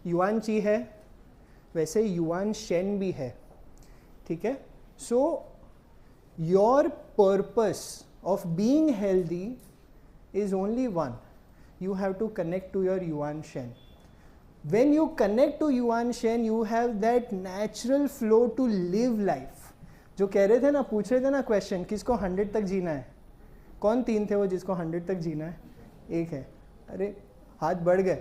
Yuan ची है, वैसे युआन शेन भी है, ठीक है. So your purpose of being healthy is only one. You have to connect to your Yuan Shen. When you connect to Yuan Shen, you have that natural flow to live life. जो कह रहे थे ना, पूछ रहे थे ना question, किसको 100 तक जीना है? कौन 3 थे वो जिसको 100 तक जीना है? एक है. अरे हाथ बढ़ गए.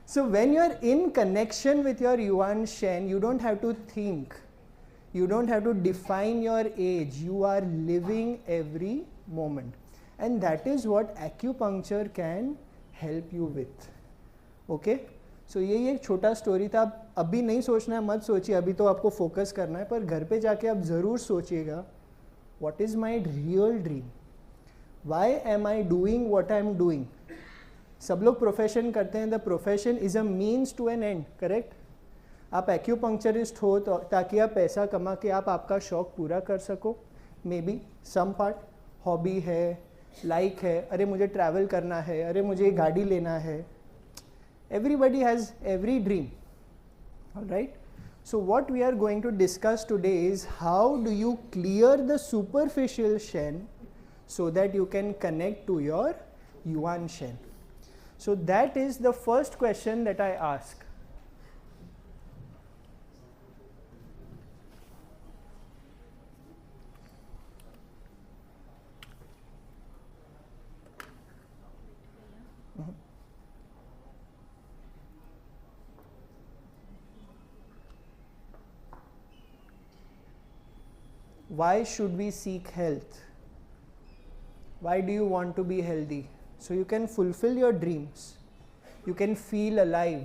So when you are in connection with your Yuan Shen, you don't have to think. You don't have to define your age. You are living every moment, and that is what acupuncture can help you with. Okay, so ये एक छोटा story था. अभी नहीं सोचना है, मत सोचिए, अभी तो आपको फोकस करना है, पर घर पे जाके आप ज़रूर सोचिएगा, what is my real dream? Why am I doing what I am doing? सब लोग प्रोफेशन करते हैं, the profession is a means to an end, correct. आप एक्यूपंक्चरिस्ट हो तो ताकि आप पैसा कमा के आप आपका शौक पूरा कर सको, may be some part. Hobby है, लाइक है, अरे मुझे ट्रैवल करना है, अरे मुझे गाड़ी लेना है. Everybody has every dream. Alright, so what we are going to discuss today is how do you clear the superficial Shen so that you can connect to your Yuan Shen. So that is the first question that I ask. Why should we seek health? Why do you want to be healthy? So you can fulfill your dreams. You can feel alive.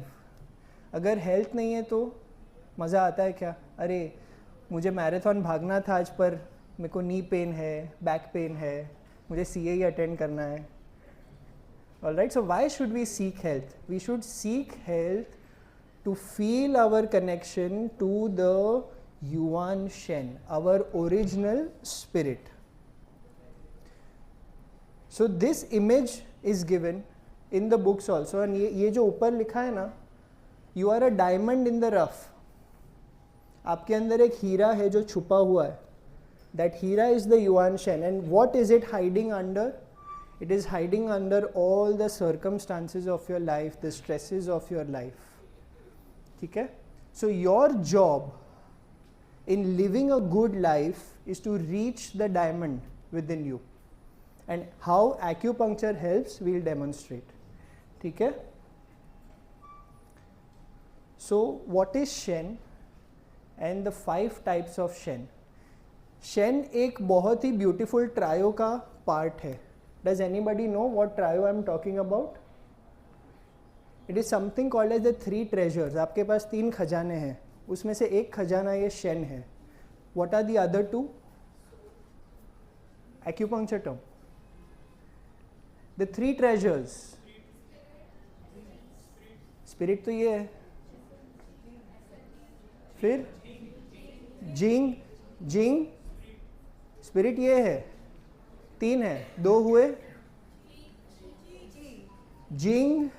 अगर health नहीं है तो मज़ा आता है क्या? अरे मुझे मैराथन भागना था आज, पर मेरे को नी पेन है, बैक पेन है, मुझे CA अटेंड करना है. Alright, so why should we seek health? We should seek health to feel our connection to the Yuan Shen, our original spirit. So this image is given in the books also, and ये जो ऊपर लिखा है ना, you are a diamond in the rough. आपके अंदर एक हीरा है जो छुपा हुआ है. That Heera is the Yuan Shen, and what is it hiding under? It is hiding under all the circumstances of your life, the stresses of your life. ठीक है? So your job in living a good life is to reach the diamond within you. And how acupuncture helps, we will demonstrate. ठीक है? So what is Shen and the 5 types of Shen? Shen एक बहुत ही beautiful trio का part है. Does anybody know what trio I am talking about? It is something called as the 3 treasures. आपके पास 3 खजाने हैं, उसमें से एक खजाना ये Shen है. What are the other 2? Acupuncture term. The 3 treasures. Spirit तो ये है, फिर जिंग, जिंग स्पिरिट ये है, 3 है, 2 हुए, जिंग,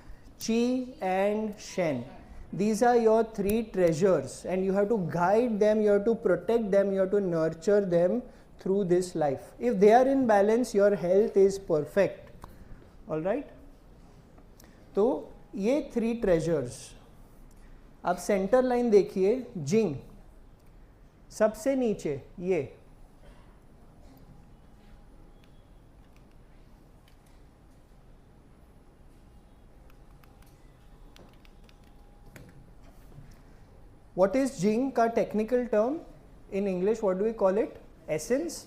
ची and Shane. These are your 3 treasures, and you have to guide them, you have to protect them, you have to nurture them through this life. If they are in balance, your health is perfect. All right? तो ये 3 treasures. आप centre line देखिए, जिंग सबसे नीचे, ये what is Jing का technical term in English? What do we call it? Essence.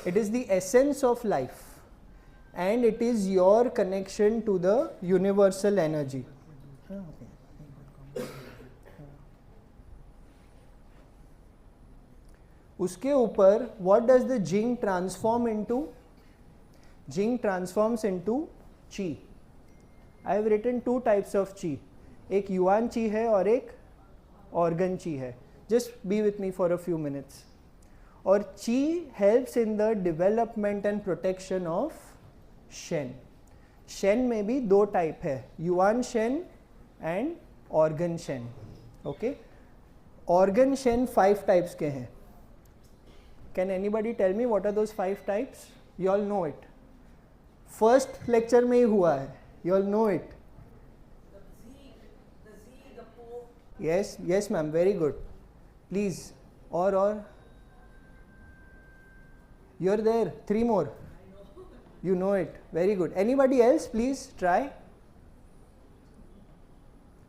It is the essence of life, and it is your connection to the universal energy. उसके ऊपर what does the Jing transform into? Jing transforms into Qi. I have written 2 types of Qi. एक Yuan Qi है और एक Organ Qi है. Just be with me for a few minutes. और Qi helps in the development and protection of Shen. Shen में भी दो type है, yuan Shen and organ Shen. Okay, organ Shen 5 types के हैं. Can anybody tell me what are those 5 types? You all know it, first lecture में ही हुआ है, you all know it. Yes yes ma'am, very good. Please, और you are there. 3 more. You know it. Very good. Anybody else? Please try.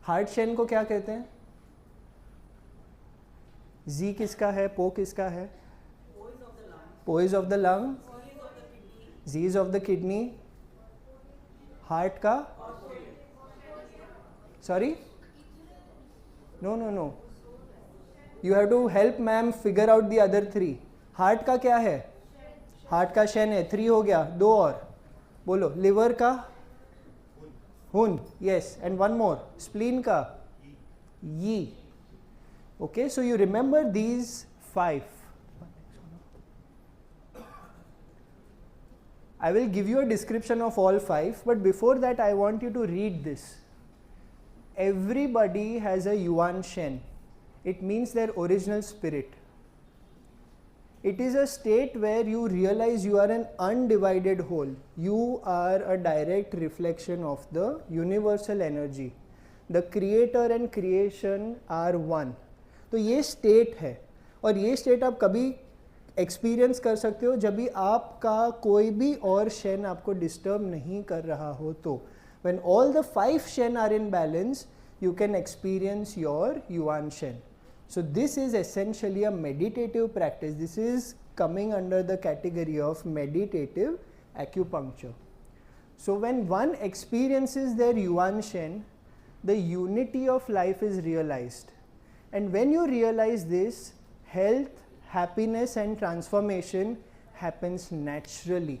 Heart Shane को क्या कहते हैं? जी किसका है? पो किसका है? Po is of the lung. Zhi is of the kidney. Heart का? Sorry, no. You have to help ma'am figure out the other 3. Heart का क्या है? हार्ट का शेन है. 3 हो गया, 2 और बोलो. लिवर का? हुन. Yes, and 1 more. स्प्लीन का? यी. Okay, so you remember these 5. I will give you a description of all 5, but before that I want you to read this. Everybody has a yuan shen. It means their original spirit. It is a state where you realize you are an undivided whole. You are a direct reflection of the universal energy. The creator and creation are one. तो ये state है, और ये state आप कभी experience कर सकते हो जब भी आपका कोई भी और शेन आपको डिस्टर्ब नहीं कर रहा हो. तो when all the 5 shen are in balance, you can experience your yuan shen. So this is essentially a meditative practice. This is coming under the category of meditative acupuncture. So when one experiences their yuan shen, the unity of life is realized. And when you realize this, health, happiness and transformation happens naturally.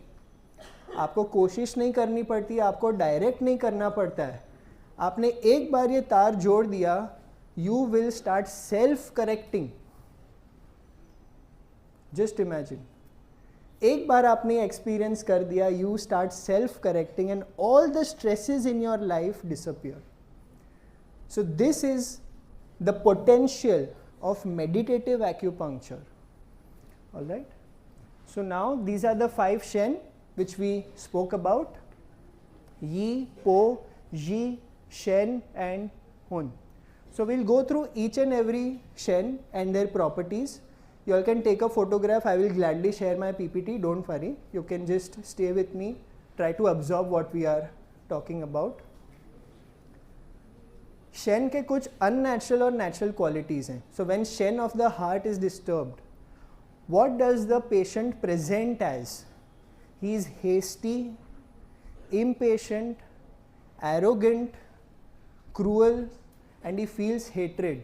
आपको कोशिश नहीं करनी पड़ती, आपको direct नहीं करना पड़ता है. आपने एक बार ये तार जोड़ दिया, you will start self correcting. Just imagine, एक बार आपने एक्सपीरियंस कर दिया, you start self correcting and all the stresses in your life disappear. So this is the potential of meditative acupuncture. All right. So now these are the 5 shen which we spoke about: Yi, Po, Ji, Shen and Hun. So we'll go through each and every shen and their properties. You all can take a photograph. I will gladly share my PPT. Don't worry. You can just stay with me. Try to absorb what we are talking about. Shen के कुछ unnatural और natural qualities हैं. So when shen of the heart is disturbed, what does the patient present as? He is hasty, impatient, arrogant, cruel and he feels hatred.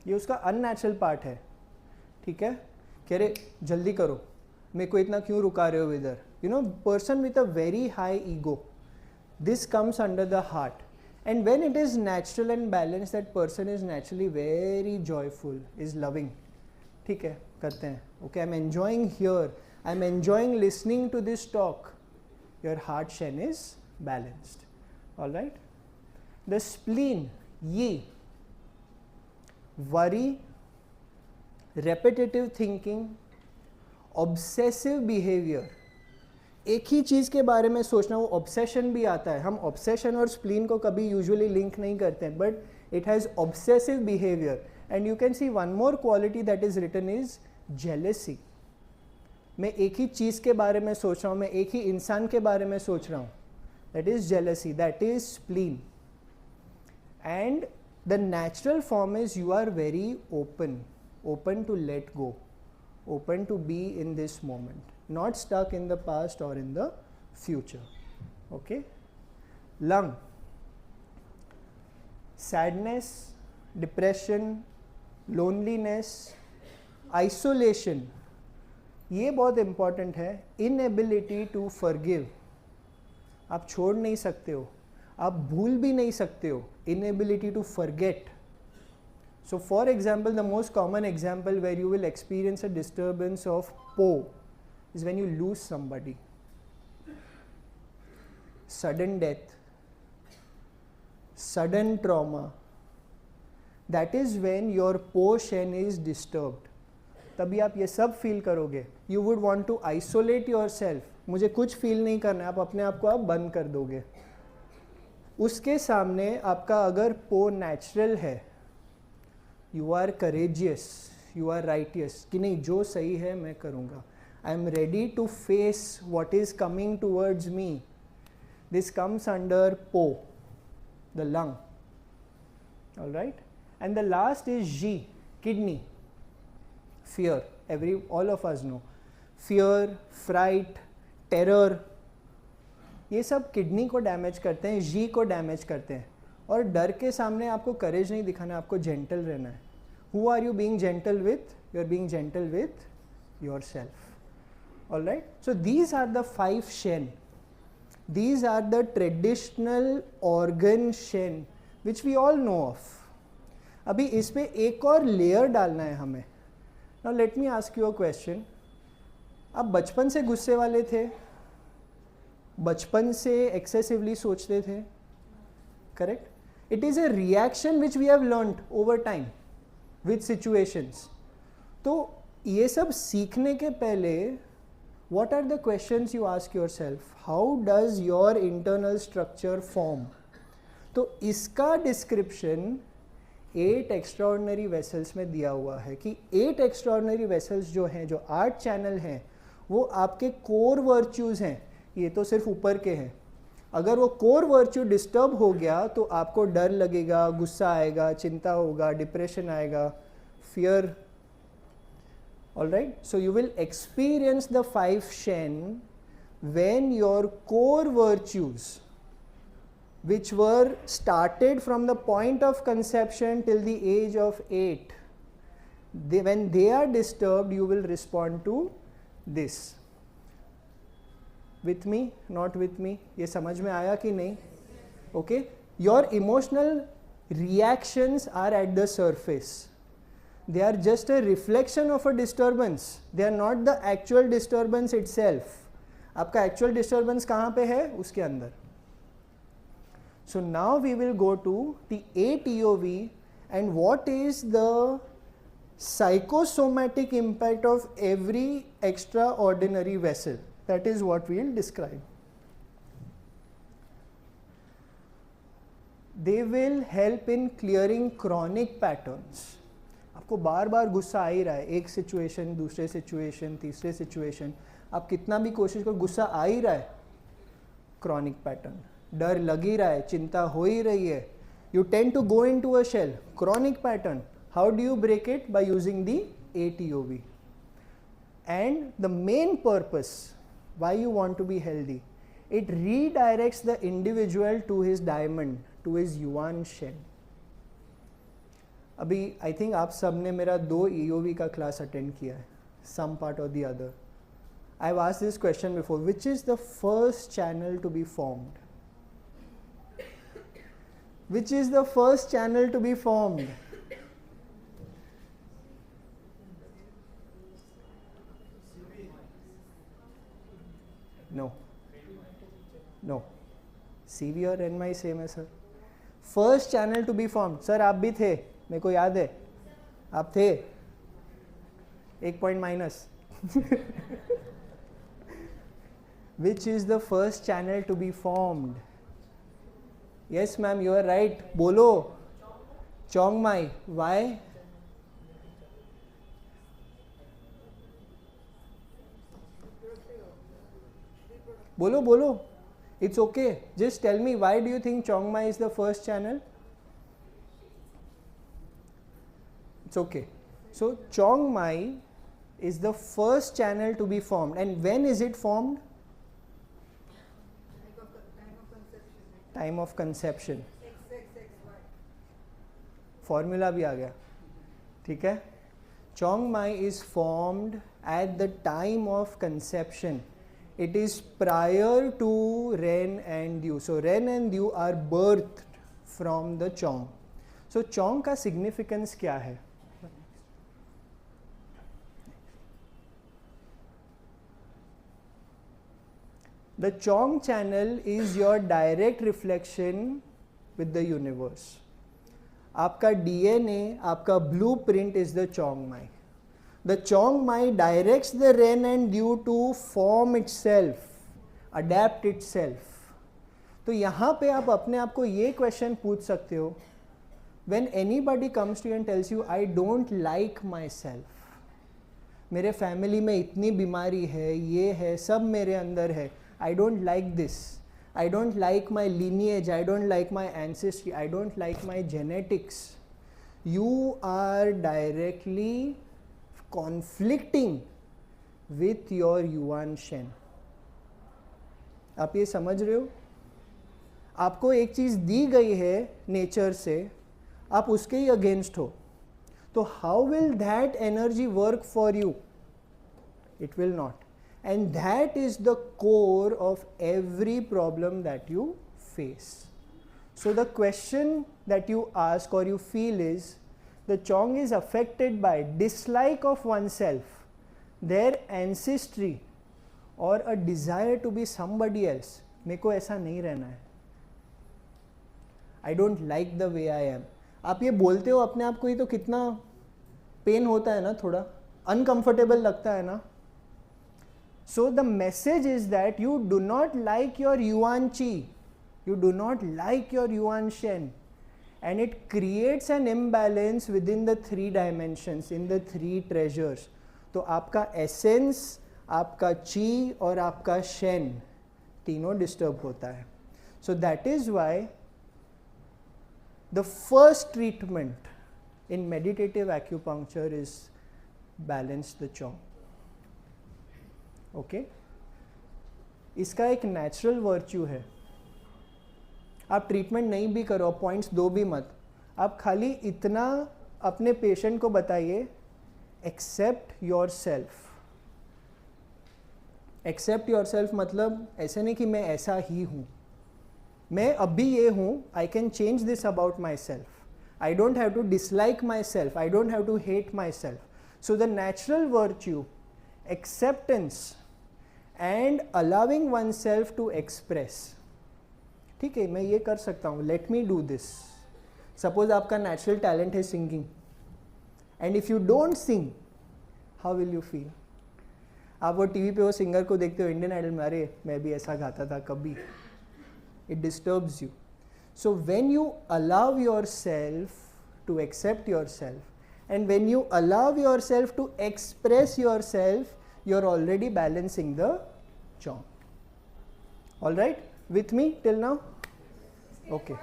ये उसका unnatural part है. ठीक है, कह रहे जल्दी करो, मेरे को इतना क्यों रुका रहे हो इधर. You know, person with a very high ego. This comes under the heart. And when it is natural and balanced, that person is naturally very joyful, is loving. ठीक है, करते हैं. Okay, I'm enjoying here. I'm enjoying listening to this talk. Your heart shen is balanced. All right. The spleen, Yi. Worry, repetitive thinking, obsessive behavior. एक ही चीज़ के बारे में सोचना, वो ऑब्सेशन भी आता है. हम ऑब्सेशन और स्प्लीन को कभी यूजुअली लिंक नहीं करते हैं, but it has obsessive behaviour. And you can see one more quality that is written is jealousy. मैं एक ही चीज़ के बारे में सोच रहा हूँ, मैं एक ही इंसान के बारे में सोच रहा हूँ. That is jealousy, that is spleen. And the natural form is you are very open to let go, open to be in this moment, not stuck in the past or in the future. Okay. Lung, sadness, depression, loneliness, isolation. ये बहुत important है. Inability to forgive. आप छोड़ नहीं सकते हो, आप भूल भी नहीं सकते हो. Inability to forget. So for example, the most common example where you will experience a disturbance of Po is when you lose somebody. sudden death, sudden trauma, that is when your Po Shen is disturbed. तभी आप ये सब feel करोगे. You would want to isolate yourself. मुझे कुछ feel नहीं करना है, आप अपने आप को आप बंद कर दोगे. उसके सामने आपका अगर पो नेचुरल है, you are courageous, you are righteous, कि नहीं जो सही है मैं करूँगा. I am ready to face what is coming towards me. This comes under po, the lung. All right. And the last is zhi, kidney. Fear, all of us know. Fear, fright, terror, ये सब kidney को damage करते हैं, जी को damage करते हैं. और डर के सामने आपको करेज नहीं दिखाना, आपको जेंटल रहना है. Who are you being gentle with? You are being gentle with your self. All right. So these are the 5 Shen. These are the traditional organ Shen which we all know of. अभी इस पे एक और layer डालना है हमें. Now let me ask you a question. आप बचपन से गुस्से वाले थे, बचपन से एक्सेसिवली सोचते थे, correct? It is a reaction which we have learned over time with situations. तो ये सब सीखने के पहले what are the questions you ask yourself? How does your internal structure form? तो इसका डिस्क्रिप्शन 8 एक्स्ट्राऑर्डिनरी वेसल्स में दिया हुआ है कि 8 एक्स्ट्राऑर्डिनरी वेसल्स जो हैं, जो 8 चैनल हैं, वो आपके कोर वर्च्यूज़ हैं. ये तो सिर्फ ऊपर के हैं. अगर वो कोर वर्च्यू डिस्टर्ब हो गया तो आपको डर लगेगा, गुस्सा आएगा, चिंता होगा, डिप्रेशन आएगा, fear. All right, so you will experience the 5 Shen when your core virtues, which were started from the point of conception till the age of 8, when they are disturbed, you will respond to this. With me, not with me? ये समझ में आया कि नहीं? Okay, your emotional reactions are at the surface. They are just a reflection of a disturbance. They are not the actual disturbance itself. आपका actual disturbance कहाँ पे है? उसके अंदर. So now we will go to the 8 EOV and what is the psychosomatic impact of every extraordinary vessel. That is what we will describe. They will help in clearing chronic patterns. आपको बार बार गुस्सा आ ही रहा है, एक situation, दूसरे situation, तीसरे situation, आप कितना भी कोशिश करो गुस्सा आ ही रहा है. Chronic pattern. डर लग ही रहा है, चिंता हो ही रही है, you tend to go into a shell. Chronic pattern. How do you break it? By using the 8 EOV. And the main purpose why you want to be healthy, it redirects the individual to his diamond, to his Yuan Shen. अभी I think आप सब ने मेरा 2 EOV का class attend किया है, some part or the other. I have asked this question before, which is the first channel to be formed? Which is the first channel to be formed? No. No. CV और NMI same है sir. First channel to be form. Sir आप भी थे, मेरे को याद है, आप थे. 1 point minus. Which is the first channel to be formed? Yes ma'am, you are right. बोलो. Chong Mai. Why? बोलो बोलो. It's okay. Just tell me, why do you think Chong Mai is the first channel? It's okay. So Chong Mai is the first channel to be formed. And when is it formed? Time of conception. Formula भी आ गया. ठीक है. Chong Mai is formed at the time of conception. It is prior to Ren and Dew. So Ren and Dew are birthed from the Chong. So Chong का significance क्या है? The Chong channel is your direct reflection with the universe. आपका DNA, आपका blueprint is the Chong Mai. The Chong Mai directs the Ren and Dew to form itself, adapt itself. तो यहाँ पे आप अपने आप को ये क्वेश्चन पूछ सकते हो, when anybody comes to you and tells you I don't like myself, मेरे फैमिली में इतनी बीमारी है, ये है, सब मेरे अंदर है, I don't like this, I don't like my lineage, I don't like my ancestry, I don't like my genetics. You are directly conflicting with your Yuan Shen. आप ये समझ रहे हो? आपको एक चीज़ दी गई है नेचर से, आप उसके ही अगेंस्ट हो, तो how will that energy work for you? It will not. And that is the core of every problem that you face. So the question that you ask or you feel is, the Chong is affected by dislike of oneself, their ancestry, or a desire to be somebody else. मेरे को ऐसा नहीं रहना है. I don't like the way I am. आप ये बोलते हो अपने आप को ही तो कितना पेन होता है ना, थोड़ा अनकंफर्टेबल लगता है ना. So the message is that you do not like your Yuan Qi, you do not like your Yuan Shen, and it creates an imbalance within the three dimensions, in the three treasures. तो आपका essence, आपका Qi और आपका Shen तीनों disturb होता है. So that is why the first treatment in meditative acupuncture is balance the Chong. Okay इसका एक नेचुरल वर्च्यू है. आप ट्रीटमेंट नहीं भी करो, पॉइंट्स दो भी मत, आप खाली इतना अपने पेशेंट को बताइए, accept your self. Accept your self मतलब ऐसे नहीं कि मैं ऐसा ही हूँ, मैं अभी ये हूँ, I can change this about my self, I don't have to dislike my self, I don't have to hate my self. So the natural virtue, acceptance and allowing oneself to express. ठीक है, मैं ये कर सकता हूँ, let me do this. Suppose आपका natural talent है singing, and if you don't sing, how will you feel? आप वो टीवी पे वो सिंगर को देखते हो इंडियन आइडल में, अरे मैं भी ऐसा गाता था कभी. It disturbs you. So when you allow yourself to accept yourself, and when you allow yourself to express yourself, you're already balancing the Chong. All right, with me till now? Okay.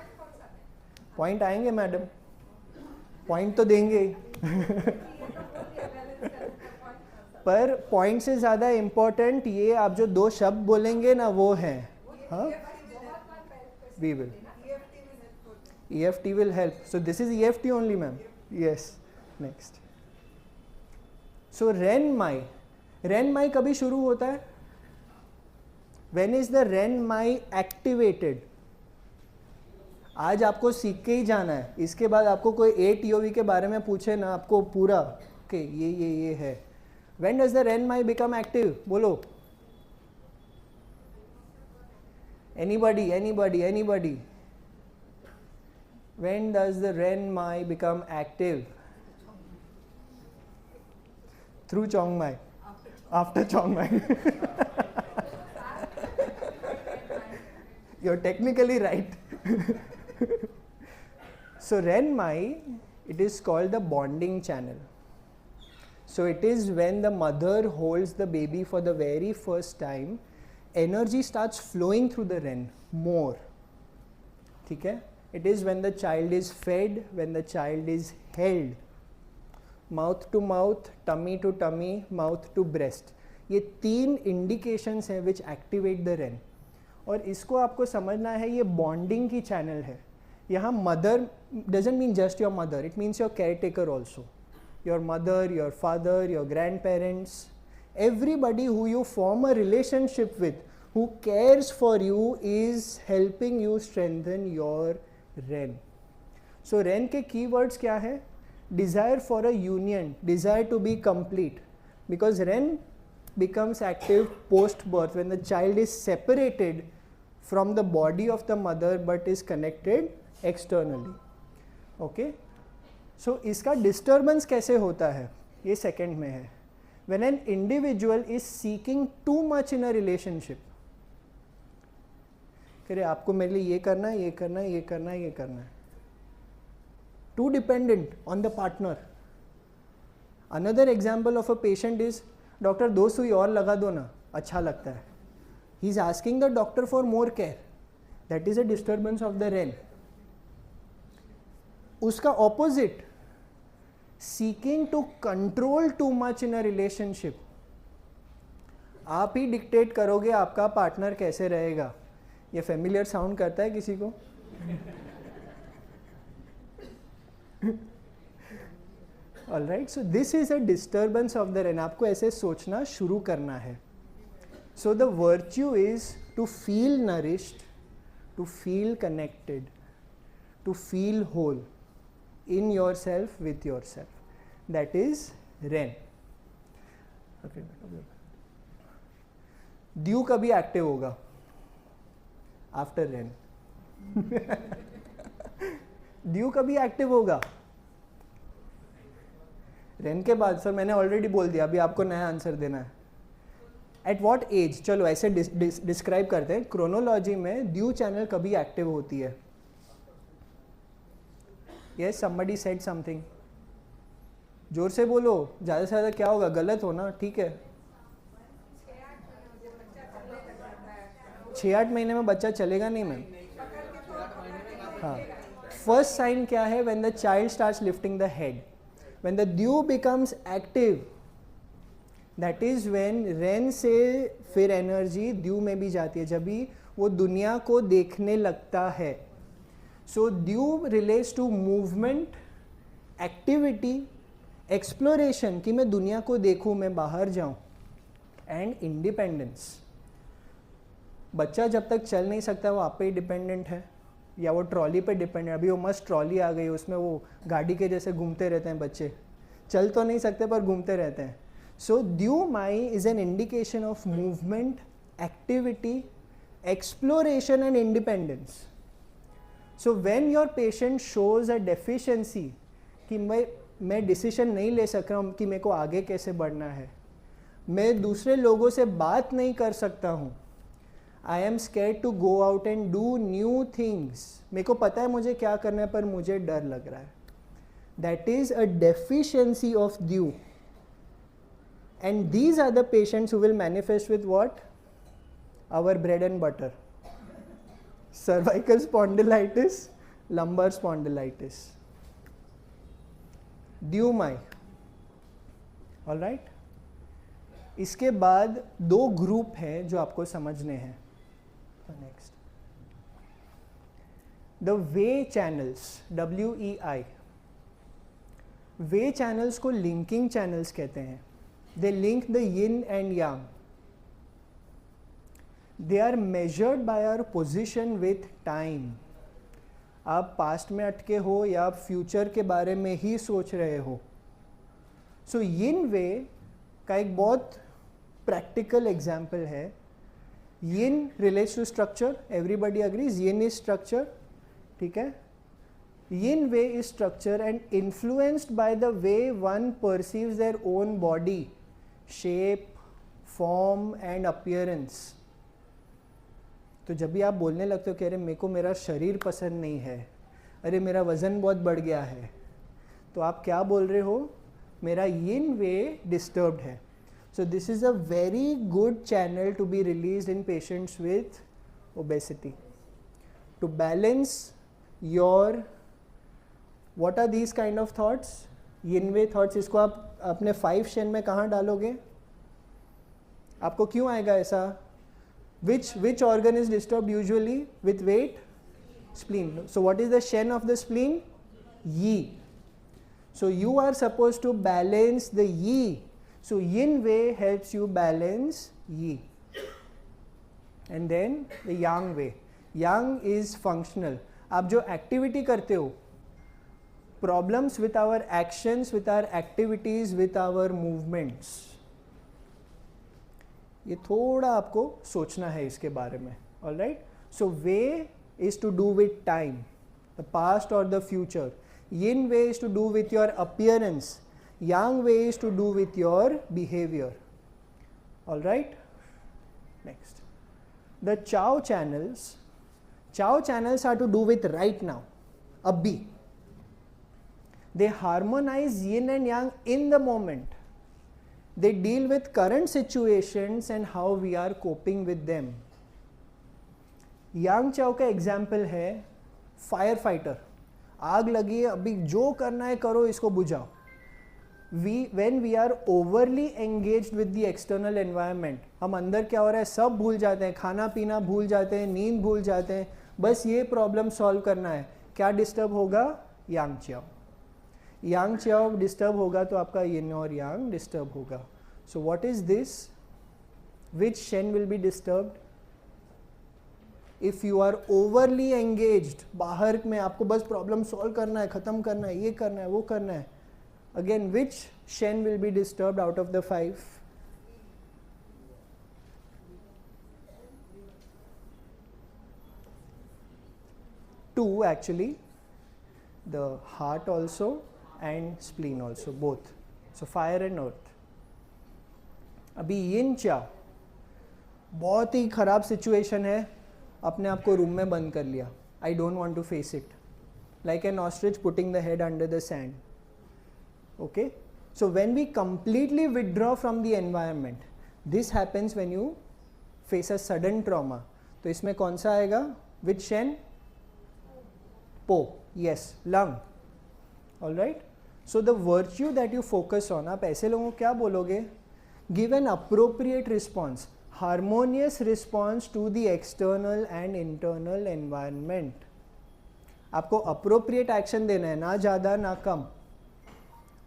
Point आएंगे madam, point तो देंगे पर point से ज़्यादा important ये आप जो दो शब्द बोलेंगे ना वो हैं. हाँ, we will. EFT will help. So this is EFT only, ma'am. Yes. Next. So Ren Mai. Ren Mai कभी शुरू होता है? When is the Ren Mai activated? आज आपको सीख के ही जाना है. इसके बाद आपको कोई 8 TOV के बारे में पूछे ना, आपको पूरा कि ये है. When does the Ren Mai become active? बोलो. Anybody. When does the Ren Mai become active? Through Chong Mai. After Chong Mai. You're technically right. So Ren Mai, it is called the bonding channel. So it is when the mother holds the baby for the very first time, energy starts flowing through the Ren more. ठीक है? It is when the child is fed, when the child is held. Mouth to mouth, tummy to tummy, mouth to breast. ये 3 indications हैं which activate the Ren. और इसको आपको समझना है, ये bonding की channel है. यहाँ mother doesn't mean just your mother, it means your caretaker also. Your mother, your father, your grandparents, everybody who you form a relationship with, who cares for you, is helping you strengthen your Ren. So Ren के keywords क्या है? Desire for a union, desire to be complete. Because Ren becomes active post birth, when the child is separated from the body of the mother but is connected externally. Okay, so इसका disturbance कैसे होता है, ये second में है. When an individual is seeking too much in a relationship, कह आपको मेरे लिए ये करना है, ये करना है, ये करना है, ये करना है. Too dependent on the partner. Another example of a patient is, doctor 2 सुई और लगा दो ना, अच्छा लगता है. He is asking the doctor for more care. That is a disturbance of the REN. उसका opposite, seeking to control too much in a relationship. आप ही डिक्टेट करोगे आपका पार्टनर कैसे रहेगा. ये फेमिलियर साउंड करता है किसी को? Alright, so this is a disturbance of the REN. आपको ऐसे सोचना शुरू करना है. So the virtue is to feel nourished, to feel connected, to feel whole in yourself, with yourself. That is REN. Okay. DU कभी active होगा? After REN. DU कभी active होगा? REN के बाद. सर मैंने ऑलरेडी बोल दिया, अभी आपको नया आंसर देना है. At what age? चलो ऐसे डिस्क्राइब करते हैं. क्रोनोलॉजी में DU चैनल कभी एक्टिव होती है? Yes, somebody said something. जोर से बोलो, ज़्यादा से ज़्यादा क्या होगा? गलत हो ना, ठीक है. 6-8 महीने में बच्चा चलेगा नहीं मैम. हाँ, फर्स्ट साइन क्या है? When the child starts lifting the head, when the DU becomes active, that is when REN से फिर एनर्जी DU में भी जाती है, जब भी वो दुनिया को देखने लगता है. So DU relates to movement, activity, exploration, कि मैं दुनिया को देखूं, मैं बाहर जाऊं, एंड इंडिपेंडेंस. बच्चा जब तक चल नहीं सकता वो आप पे ही डिपेंडेंट है, या वो ट्रॉली पे डिपेंडेंट. अभी वो मस्त ट्रॉली आ गई, उसमें वो गाड़ी के जैसे घूमते रहते हैं बच्चे. चल तो नहीं सकते पर घूमते रहते हैं. सो DU my is an indication of movement, activity, exploration and independence. So when your patient shows a deficiency कि मैं डिसीजन नहीं ले सक रहा हूँ कि मेरे को आगे कैसे बढ़ना है, मैं दूसरे लोगों से बात नहीं कर सकता हूँ, I am scared to go out and do new things, मेरे को पता है मुझे क्या करना है पर मुझे डर लग रहा है, that is a deficiency of DU. And these are the patients who will manifest with what? Our bread and butter. Cervical spondylitis, lumbar spondylitis. DU my. All right? इसके बाद 2 ग्रुप हैं जो आपको समझने हैं. Next. The way channels, WEI. Way channels को linking channels कहते हैं. They link the yin and yang. They are measured by our position with time. आप पास्ट में अटके हो या आप फ्यूचर के बारे में ही सोच रहे हो. सो यिन वे का एक बहुत प्रैक्टिकल एग्जाम्पल है. Yin relates to structure, everybody agrees yin is structure, ठीक है. Yin way is structure and influenced by the way one perceives their own body, shape, form and appearance. तो जब भी आप बोलने लगते हो कि अरे मेरे को मेरा शरीर पसंद नहीं है, अरे मेरा वज़न बहुत बढ़ गया है, तो आप क्या बोल रहे हो? मेरा yin way disturbed है. So this is a very good channel to be released in patients with obesity. To balance your What are these kind of thoughts? Yin way thoughts. इसको आप अपने 5 Shen में कहाँ डालोगे? आपको क्यों आएगा ऐसा? Which organ is disturbed usually with weight? Spleen. So what is the Shen of the spleen? Yi. So you are supposed to balance the Yi. So Yin way helps you balance Yi. And then the Yang way. Yang is functional. आप जो activity करते हो, problems with our actions, with our activities, with our movements. ये थोड़ा आपको सोचना है इसके बारे में. Alright, so way is to do with time, the past और the future. yin way is to do with your appearance, yang way is to do with your behavior. All right, next, the chow channels are to do with right now, abhi. They harmonize yin and yang in the moment. They deal with current situations and how we are coping with them. yang chow का example है fire fighter. आग लगी है, अभी जो करना है करो, इसको बुझाओ. when we are overly engaged with the external environment, हम अंदर क्या हो रहा है सब भूल जाते हैं, खाना पीना भूल जाते हैं, नींद भूल जाते हैं, बस ये प्रॉब्लम सॉल्व करना है. क्या डिस्टर्ब होगा? यांग चाओ. यांग चाओ डिस्टर्ब होगा तो आपका यिन और यांग डिस्टर्ब होगा. So what is this? Which Shen will be disturbed? If you are overly engaged, बाहर में आपको बस प्रॉब्लम सॉल्व करना है, खत्म करना है, ये करना है, वो करना है, again which Shen will be disturbed out of the 5? Two actually, the heart also and spleen also, both. So fire and earth. अभी yin cha, बहुत ही खराब सिचुएशन है, अपने आप को रूम में बंद कर लिया. I don't want to face it. Like an ostrich putting the head under the sand. Okay? So when we completely withdraw from the environment, this happens when you face a sudden trauma. तो इसमें कौन सा आएगा? Which shen? Po. Yes, lung. Alright? So the virtue that you focus on, आप ऐसे लोगों को क्या बोलोगे? Give an appropriate response. Harmonious response to the external and internal environment. आपको appropriate action देना है, ना ज़्यादा ना कम.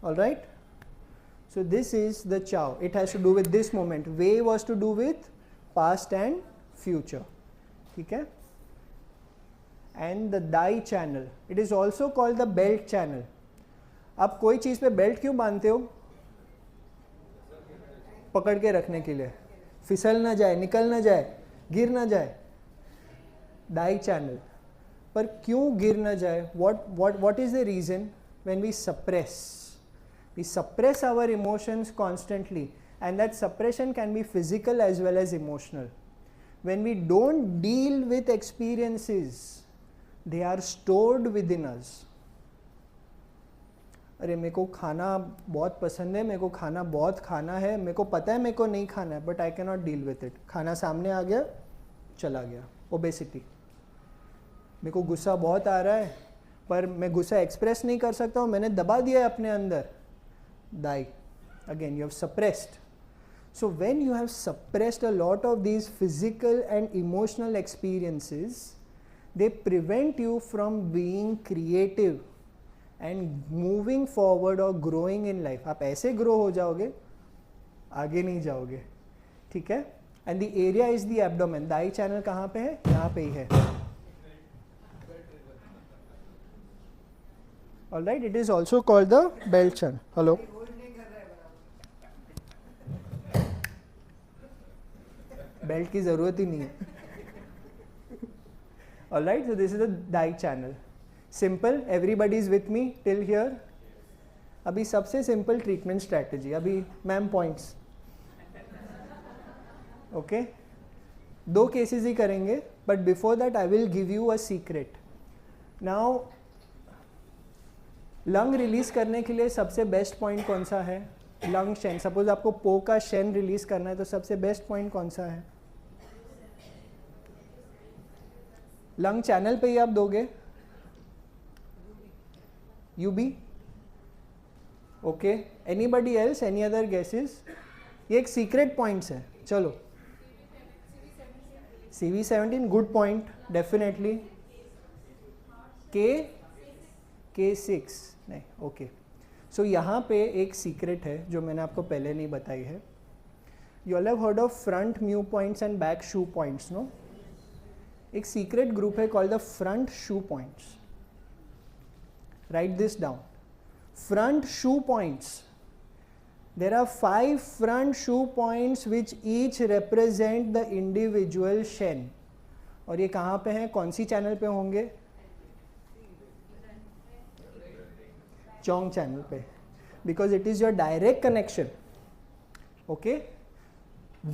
Alright? So this is the chow. It has to do with this moment. Way was to do with past and future. ठीक है? And the dai channel. It is also called the belt channel. आप कोई चीज़ पे belt क्यों बांधते हो? पकड़ के रखने के लिए, फिसल ना जाए, निकल ना जाए, गिर ना जाए. Dai channel. पर क्यों गिर ना जाए? what is the reason? When we suppress our emotions constantly, and that suppression can be physical as well as emotional. When we don't deal with experiences, they are stored within us. अरे मेरे को खाना बहुत पसंद है, मेरे को खाना बहुत खाना है, मेरे को पता है मेरे को नहीं खाना है, but I can not deal with it. खाना सामने आ गया, चला गया. ओबेसिटी. मेरे को गुस्सा बहुत आ रहा है, पर मैं गुस्सा एक्सप्रेस नहीं कर सकता हूँ, मैंने दबा दिया है अपने अंदर. Dai. Again you have suppressed. So when you have suppressed a lot of these physical and emotional experiences, they prevent you from being creative and moving forward or growing in life. आप ऐसे grow हो जाओगे, आगे नहीं जाओगे. ठीक है? And the area is the abdomen. Dai channel कहाँ पे है? यहाँ पे ही है. Alright, it is also called the belt channel. Hello. Belt की जरूरत ही नहीं है. Alright, so this is the Dai channel. Simple. Everybody is with me till here. अभी सबसे सिंपल ट्रीटमेंट स्ट्रैटेजी. अभी मैम पॉइंट्स. ओके, 2 केसेस ही करेंगे, but before that I will give you a secret. Now lung release करने के लिए सबसे best point कौन सा है? Lung Shane. सपोज आपको पो का शेन रिलीज करना है, तो सबसे बेस्ट पॉइंट कौन सा है? लंग चैनल पे ही आप दोगे. UB. Okay. Anybody else? Any other guesses? ये एक सीक्रेट पॉइंट्स है. चलो. CV17 good point definitely. K6 नहीं. ओके. सो यहाँ पे एक सीक्रेट है जो मैंने आपको पहले नहीं बताई है. You all have heard of front mu points and back shu points, no? एक सीक्रेट ग्रुप है called the front shu points. Write this down. Front shoe points, There are 5 front shoe points which each represent the individual shen. और ये कहाँ पे हैं, कौन सी channel पे होंगे? चोंग चैनल पे, because it is your direct connection. Okay,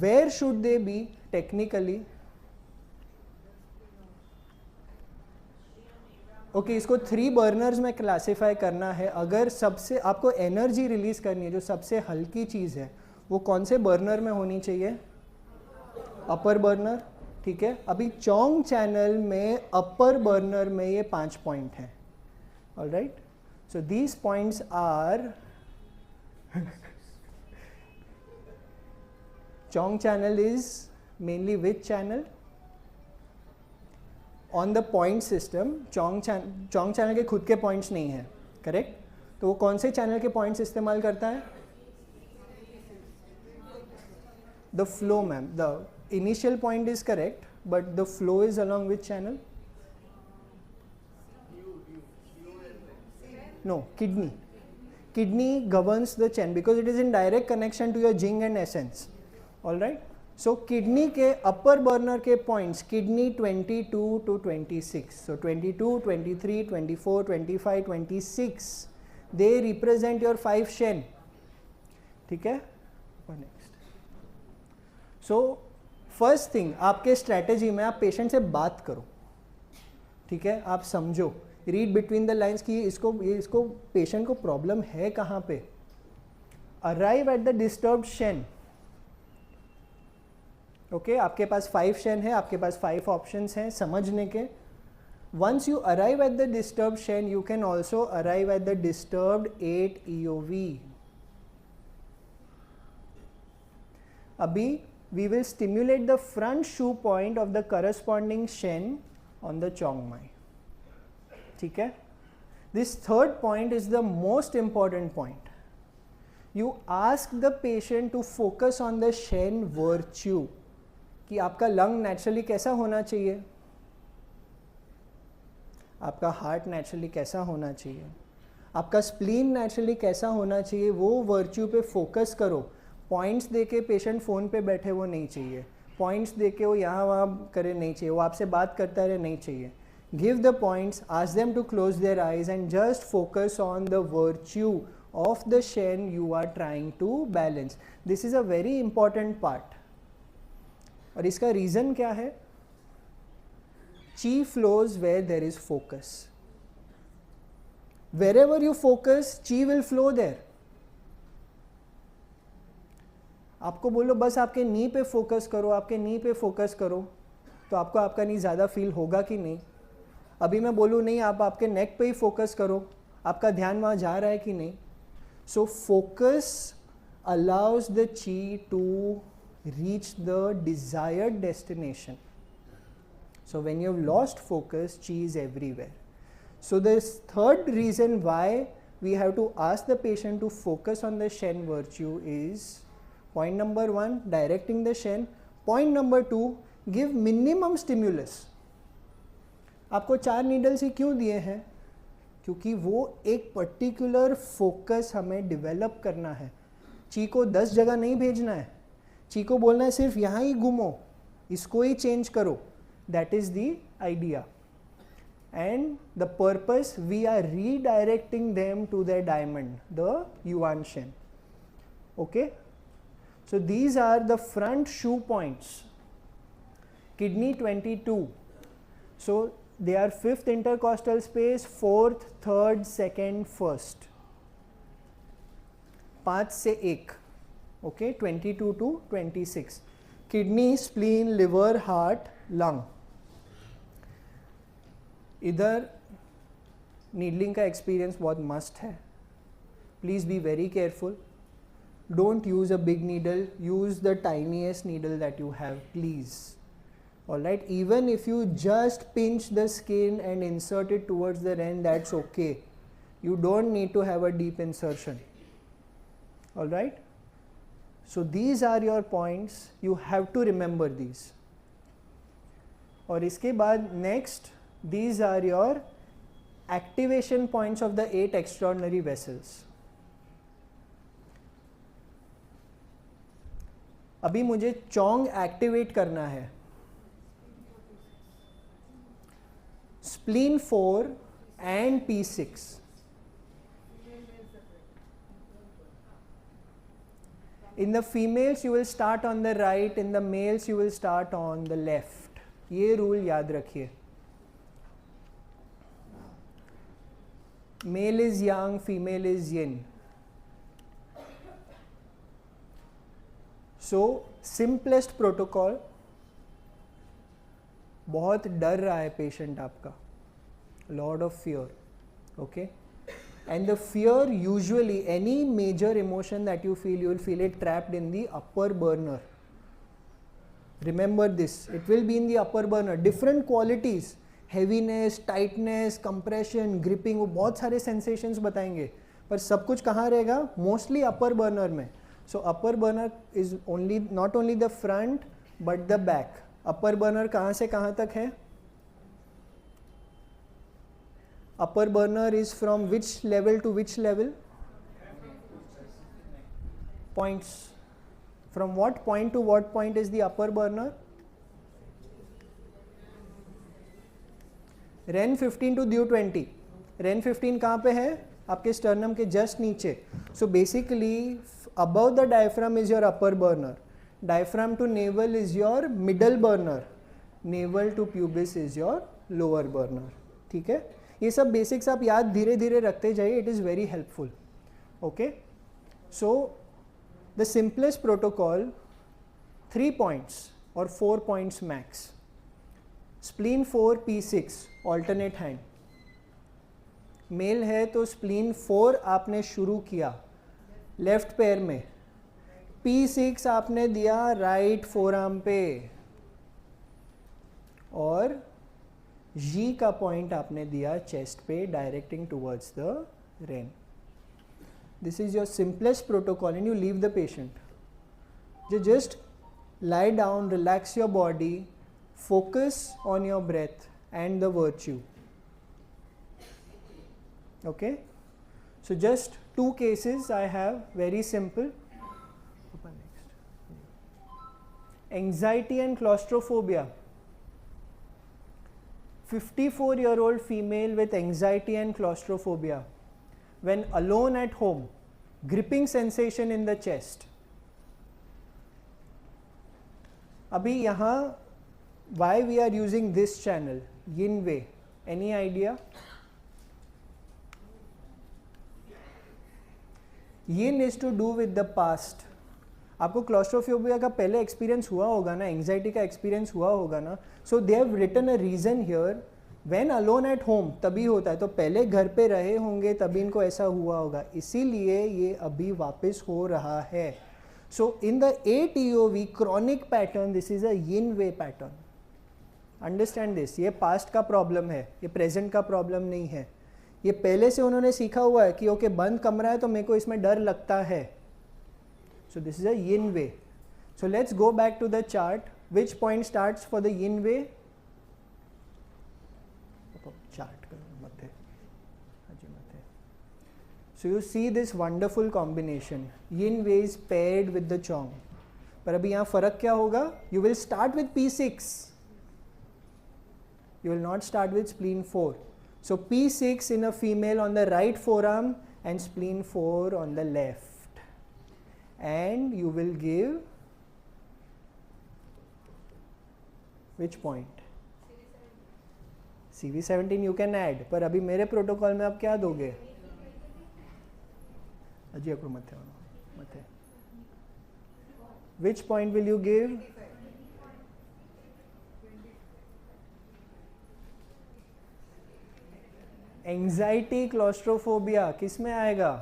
where should they be technically? Okay इसको 3 बर्नर्स में क्लासिफाई करना है. अगर सबसे आपको एनर्जी रिलीज करनी है, जो सबसे हल्की चीज़ है, वो कौन से बर्नर में होनी चाहिए? अपर बर्नर. ठीक है, अभी चोंग चैनल में अपर बर्नर में ये 5 पॉइंट हैं. Alright, so these points are chong channel is mainly which channel? On the point system chong channel के खुद के पॉइंट्स नहीं है, करेक्ट? तो वो कौन से चैनल के पॉइंट्स इस्तेमाल करता है? The flow ma'am, the initial point is correct, but the flow is along which channel? No, kidney. Kidney governs the chain because it is in direct connection to your jing and essence. All right, so kidney के upper burner के points, kidney 22 to 26. So 22, 23, 24, 25, 26 they represent your 5 Shen. ठीक है, next. So first thing, आपके strategy में आप patient से बात करो. ठीक है, आप समझो, रीड बिटवीन द लाइन्स कि इसको पेशेंट को प्रॉब्लम है कहाँ पे. Arrive at the disturbed Shane. Okay, आपके पास 5 शेन है, आपके पास 5 ऑप्शंस हैं समझने के. Once you arrive at the disturbed Shen, you can also arrive at the disturbed 8 EOV. अभी we will stimulate the front shoe point of the corresponding shen on the chongmai. ठीक है, this third point is the most important point. You ask the patient to focus on the shen virtue. कि आपका lung naturally कैसा होना चाहिए, आपका heart naturally कैसा होना चाहिए, आपका स्प्लीन नेचुरली कैसा होना चाहिए, वो वर्च्यू पे फोकस करो. पॉइंट्स देके पेशेंट फ़ोन पे बैठे वो नहीं चाहिए. पॉइंट्स देके वो यहाँ वहाँ करे नहीं चाहिए. वो आपसे बात करता रहे नहीं चाहिए. Give the points, ask them to close their eyes and just focus on the virtue of the Shen you are trying to balance. This is a very important part. और इसका रीज़न क्या है? Chi flows where there is focus. Wherever you focus, chi will flow there. आपको बोलो बस आपके नी पे focus करो, आपके नी पे फोकस करो, तो आपको आपका नी ज़्यादा फील होगा कि नहीं? अभी मैं बोलूँ नहीं, आप आपके नेक पे ही फोकस करो, आपका ध्यान वहाँ जा रहा है कि नहीं? सो फोकस अलाउज द ची to reach the desired destination. So when you have lost focus, chi is everywhere. So this third reason why we have to ask the patient to focus on the shen virtue is point number 1, directing the shen. Point number 2, give minimum stimulus. आपको 4 needles ही क्यों दिए हैं? क्योंकि वो एक particular focus हमें develop करना है. ची को 10 जगह नहीं भेजना है. ची को बोलना है सिर्फ यहाँ ही घूमो, इसको ही चेंज करो. That is the idea and the purpose. We are redirecting them to the diamond, the yuan Shen. Okay, so these are the front shu points. Kidney 22, so they are 5th intercostal space, 4th, 3rd, 2nd, 1st. 5 से 1. Okay, 22 to 26. Kidney, spleen, liver, heart, lung. इधर needling का experience बहुत must है. Please be very careful. Don't use a big needle, use the tiniest needle that you have, please. Alright, even if you just pinch the skin and insert it towards the end, that's okay. You don't need to have a deep insertion. Alright. So these are your points, you have to remember these. और इसके बाद next, these are your activation points of the 8 extraordinary vessels. अभी मुझे चोंग activate करना है. Spleen 4 and P6. In the females you will start on the right, in the males you will start on the left. ये rule याद रखिए. Male is yang, female is yin. So simplest protocol. बहुत डर रहा है patient आपका, lot of fear, okay. And the fear usually any major emotion that you will feel it trapped in the upper burner. Remember this, it will be in the upper burner. Different qualities, heaviness, tightness, compression, gripping, वो बहुत सारे sensations बताएंगे, पर सब कुछ कहाँ रहेगा? Mostly upper burner में. So upper burner is only not only the front but the back. Upper burner कहाँ से कहाँ तक है? Upper burner is from which level to which level? Points. From what point to what point is the upper burner? Ren 15 to du 20. Ren 15 कहाँ पे है? आपके sternum के जस्ट नीचे. So basically above the diaphragm is your upper burner. Diaphragm to navel is your middle burner. Navel to pubis is your lower burner. ठीक है, ये सब बेसिक्स आप याद धीरे धीरे रखते जाइए. It is very helpful. Okay, so the simplest protocol 3 points और 4 points max. Spleen 4 P6 alternate hand. Mail है तो spleen 4 आपने शुरू किया लेफ्ट पैर में. P6 आपने दिया राइट फोरआर्म पे और G का पॉइंट आपने दिया चेस्ट पे directing towards the rain. This is your simplest protocol and you leave the patient. Just lie down, relax your body, focus on your breath and the virtue. Okay, so just 2 cases I have, very simple. Anxiety and claustrophobia. 54-year-old female with anxiety and claustrophobia. When alone at home, gripping sensation in the chest. अभी यहाँ why we are using this channel, yin way, any idea? Yin is to do with the past. आपको claustrophobia का पहले experience हुआ होगा ना, anxiety का experience हुआ होगा ना. So they have written a reason here. When alone at home तभी होता है, तो पहले घर पे रहे होंगे तभी इनको ऐसा हुआ होगा, इसीलिए ये अभी वापस हो रहा है. So in the ATOV chronic pattern, this is a yin way pattern. Understand this. ये पास्ट का प्रॉब्लम है, ये प्रेजेंट का प्रॉब्लम नहीं है. ये पहले से उन्होंने सीखा हुआ है कि ओके बंद कमरा है तो मेरे को इसमें डर लगता है. So this is a yin way. So let's go back to the chart. Which point starts for the yin way? Chart. So you see this wonderful combination. Yin way is paired with the chong. पर अभी यहाँ फर्क क्या होगा? You will start with P6. You will not start with spleen 4. So P6 in a female on the right forearm and spleen 4 on the left. And you will give which point? CV17 you can add. पर अभी मेरे protocol में आप क्या दोगे? अजी आपको मत है. Which point will you give? Anxiety, claustrophobia किस में आएगा?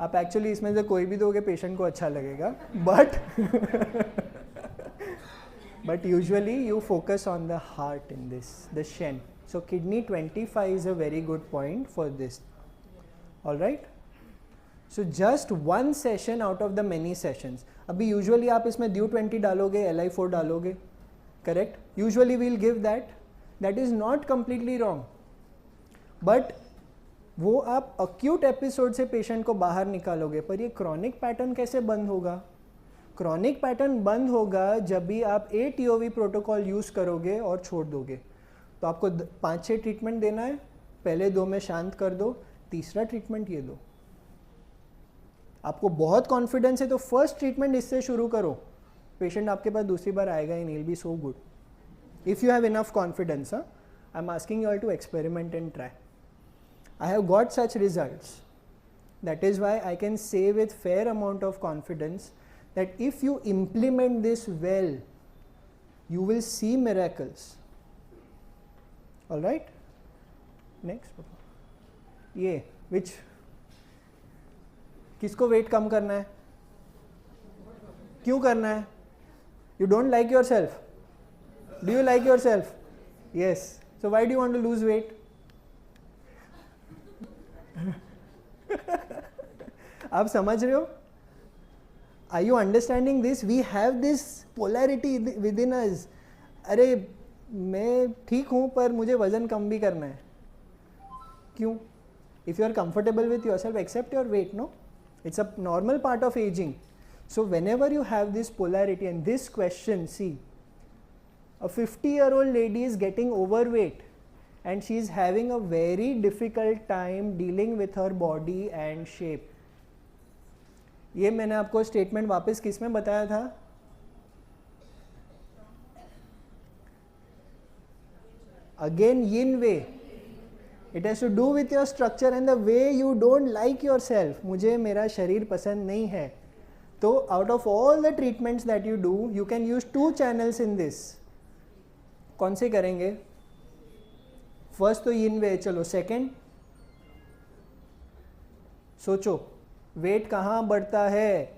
आप एक्चुअली इसमें से कोई भी दोगे पेशेंट को अच्छा लगेगा, but usually you focus on the heart in this, the Shen. So kidney 25 is a very good point for this. All right. So just one session out of the many sessions. अभी usually आप इसमें DU 20 डालोगे, LI4 डालोगे, correct? Usually we'll give that. That is not completely wrong. But वो आप acute episode से patient को बाहर निकालोगे, पर ये क्रॉनिक पैटर्न कैसे बंद होगा? क्रॉनिक पैटर्न बंद होगा जब भी आप 8 EOV प्रोटोकॉल यूज़ करोगे और छोड़ दोगे। तो आपको 5-6 ट्रीटमेंट देना है, पहले 2 में शांत कर दो, तीसरा ट्रीटमेंट ये दो। आपको बहुत कॉन्फिडेंस है तो फर्स्ट ट्रीटमेंट इससे शुरू करो, पेशेंट आपके पास दूसरी बार आएगा ही नहीं, will be so good if you have enough confidence. I am asking you all to experiment and try. I have got such results, that is why I can say with fair amount of confidence that if you implement this well, you will see miracles. All right? Next. ये which किसको wait कम करना है? क्यों करना है? You don't like yourself. Do you like yourself? Yes. So why do you want to lose weight? आप समझ रहे हो? Are you understanding this? We have this polarity within us. अरे मैं ठीक हूँ पर मुझे वज़न कम भी करना है, क्यों? If you are comfortable with yourself, accept your weight, no? It's a normal part of aging. So whenever you have this polarity and this question, see, a 50-year-old lady is getting overweight and she is having a very difficult time dealing with her body and shape. ये मैंने आपको statement वापस किस में बताया था? Again yin way, it has to do with your structure and the way you don't like your self. मुझे मेरा शरीर पसंद नहीं है, तो out of all the treatments that you do, you can use 2 channels in this. कौन से करेंगे? फर्स्ट तो यिन वे, चलो सेकेंड सोचो, वेट कहाँ बढ़ता है?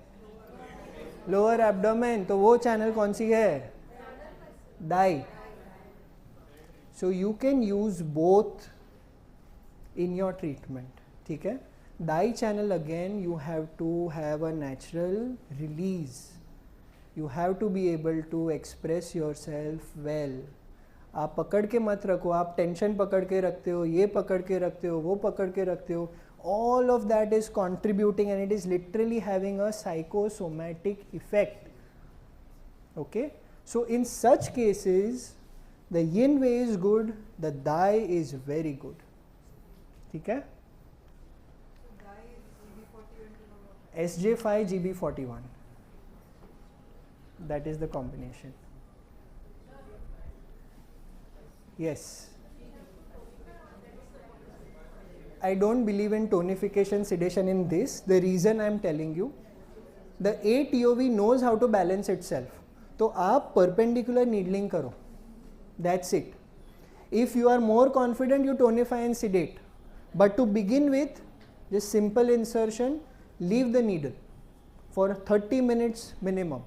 लोअर एब्डोमेन, तो वो चैनल कौन सी है? Dai. So you can use both in your treatment, ठीक है? Dai channel again you have to have a natural release, you have to be able to express yourself well. आप पकड़ के मत रखो, आप टेंशन पकड़ के रखते हो, ये पकड़ के रखते हो, वो पकड़ के रखते हो, all of that is contributing and it is literally having a psychosomatic effect. Okay, so in such cases the yin way is good, the dai is very good. ठीक है? SJ5 GB41, that is the combination. Yes, I don't believe in tonification sedation in this. The reason I am telling you, the 8 EOV knows how to balance itself. तो आप perpendicular needling करो, that's it. If you are more confident, you tonify and sedate. But to begin with, just simple insertion, leave the needle for 30 minutes minimum.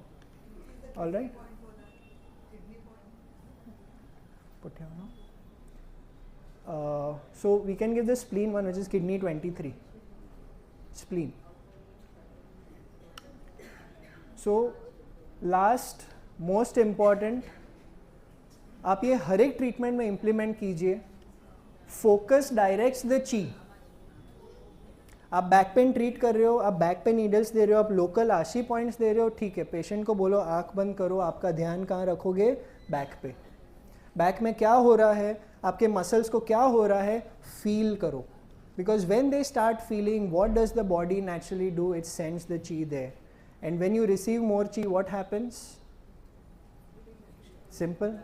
All right? Put here now. So we can give the spleen one, which is kidney 23. Spleen. So last most important, आप ये हर एक treatment में implement कीजिए। Focus directs the ची। आप back pain treat कर रहे हो, आप बैक पे नीडल्स दे रहे हो, आप लोकल आशी पॉइंट्स दे रहे हो, ठीक है, पेशेंट को बोलो आंख बंद करो, आपका ध्यान कहाँ रखोगे? बैक पे। बैक में क्या हो रहा है, आपके मसल्स को क्या हो रहा है, फील करो। Because when they start feeling, what does the body naturally do? It sends the chi there, and when you receive more chi, what happens? Simple.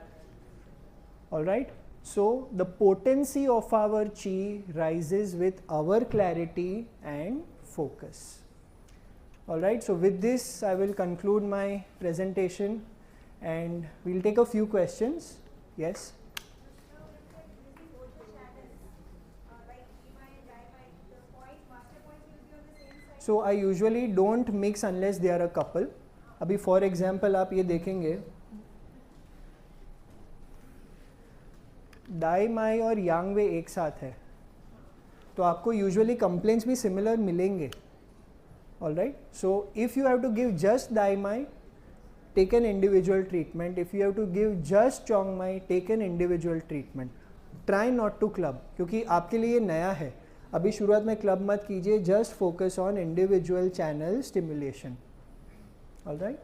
All right, so the potency of our chi rises with our clarity and focus. All right, so with this I will conclude my presentation and we'll take a few questions. Yes. So I usually don't mix unless they are a couple. अभी for example आप ये देखेंगे, दाई माई और यांग वे एक साथ है, तो आपको यूजुअली कंप्लेंट्स भी सिमिलर मिलेंगे. All right, so if you have to give just dai mai, take an individual treatment. If you have to give just chong mai, take an individual treatment. Try not to club, क्योंकि आपके लिए ये नया है. अभी शुरुआत में club मत कीजिए, just focus on individual channel stimulation. Alright.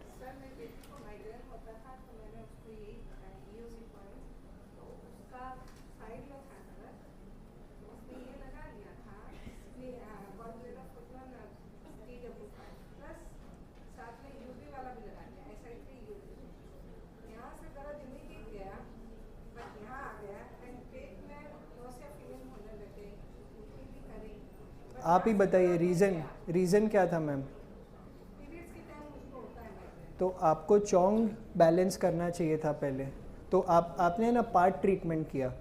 आप ही बताइए रीज़न क्या था मैम? तो आपको चोंग बैलेंस करना चाहिए था पहले. तो आपने ना पार्ट ट्रीटमेंट किया.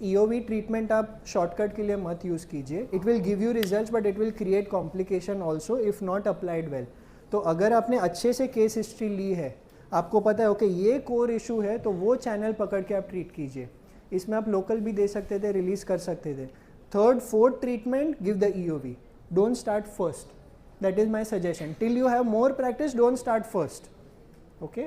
EOV ट्रीटमेंट आप शॉर्टकट के लिए मत यूज़ कीजिए. It will give you results but it will create complication also if not applied well. तो अगर आपने अच्छे से केस हिस्ट्री ली है, आपको पता है ओके ये कोर इशू है, तो वो चैनल पकड़ के आप ट्रीट कीजिए. इसमें आप लोकल भी दे सकते थे, रिलीज कर सकते थे. Third, fourth treatment, give the EOV. Don't start first. That is my suggestion. Till you have more practice, don't start first. Okay?